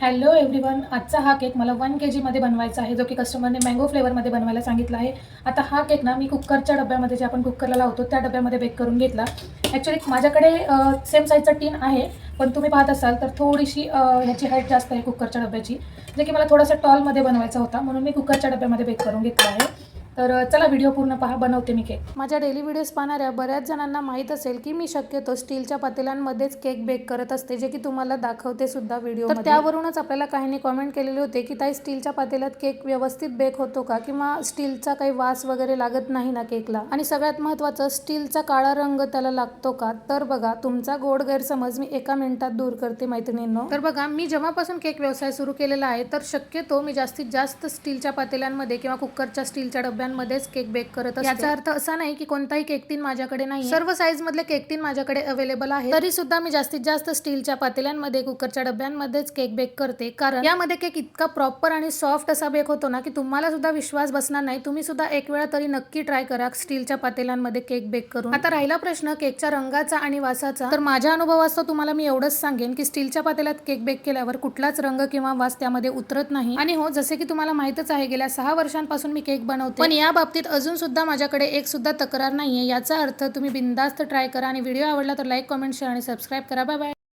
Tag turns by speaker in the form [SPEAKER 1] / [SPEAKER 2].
[SPEAKER 1] Hello everyone, आजचा हा cake मला 1 kg मध्ये बनवायचा आहे, जो की कस्टमरने मँगो फ्लेवरमध्ये बनवायला सांगितला आहे. आता हा केक ना मी कुकरच्या डब्यामध्ये, जे आपण कुकरला लावतो त्या डब्यामध्ये बेक करून घेतला. ॲक्च्युली माझ्याकडे सेम साईजचा टीन आहे, पण तुम्ही पाहत असाल तर थोडीशी ह्याची हाईट जास्त आहे कुकरच्या डब्याची, जे की मला थोडासा टॉलमध्ये बनवायचा होता, म्हणून मी कुकरच्या डब्यामध्ये बेक करून घेतला आहे. तर चला व्हिडिओ पूर्ण पहा, बनवते मी केक. माझ्या डेली व्हिडिओज पाहणाऱ्या बऱ्याच जणांना माहीत असेल की मी शक्यतो स्टीलच्या पातेल्यांमध्येच केक बेक करत असते, जे की तुम्हाला दाखवते सुद्धा व्हिडिओमध्ये. तर त्यावरूनच आपल्याला काहींनी कमेंट केलेले होते की ताई, स्टीलच्या पातेल्यात केक व्यवस्थित बेक होतो का, किंवा स्टीलचा काही वास वगैरे लागत नाही ना केकला, आणि सगळ्यात महत्त्वाचं स्टीलचा काळा रंग त्याला लागतो का. तर बघा, तुमचा गोड गैरसमज मी एका मिनिटात दूर करते मैत्रिणींनो. तर बघा, मी जेव्हापासून केक व्यवसाय सुरू केलेला आहे तर शक्यतो मी जास्तीत जास्त स्टीलच्या पातेल्यांमध्ये किंवा कुकरच्या स्टीलच्या डब्यांमध्येच केक बेक करत असते. याचा अर्थ असा नाही की कोणताही केक टीन माझ्याकडे नाही, सर्व साईज मधले केक टीन माझ्याकडे अवेलेबल आहे. तरी सुद्धा मी जास्तीत जास्त स्टीलच्या पातेल्यांमध्ये, कुकरच्या डब्यांमध्येच केक बेक करते, कारण यामध्ये केक इतका प्रॉपर आणि सॉफ्ट असा बेक होतो ना की तुम्हाला सुद्धा विश्वास बसणार नाही. तुम्ही सुद्धा एक वेळा तरी नक्की ट्राय करा स्टीलच्या पातेल्यांमध्ये केक बेक करून. आता राहिला प्रश्न केकच्या रंगाचा आणि वासाचा, तर माझ्या अनुभवास्तव तुम्हाला मी एवढंच सांगेन की स्टीलच्या पातेल्यात केक बेक केल्यावर कुठलाच रंग किंवा वास त्यामध्ये उतरत नाही. आणि हो, जसे की तुम्हाला माहितच आहे, गेल्या 6 वर्षांपासून मी केक बनवते, पण या बाबतीत अजून सुद्धा माझ्याकडे एक सुद्धा तक्रार नाहीये. याचा अर्थ तुम्ही बिंदास्त ट्राय करा, आणि व्हिडिओ आवडला तर लाईक, कमेंट, शेअर आणि सबस्क्राईब करा. Bye bye.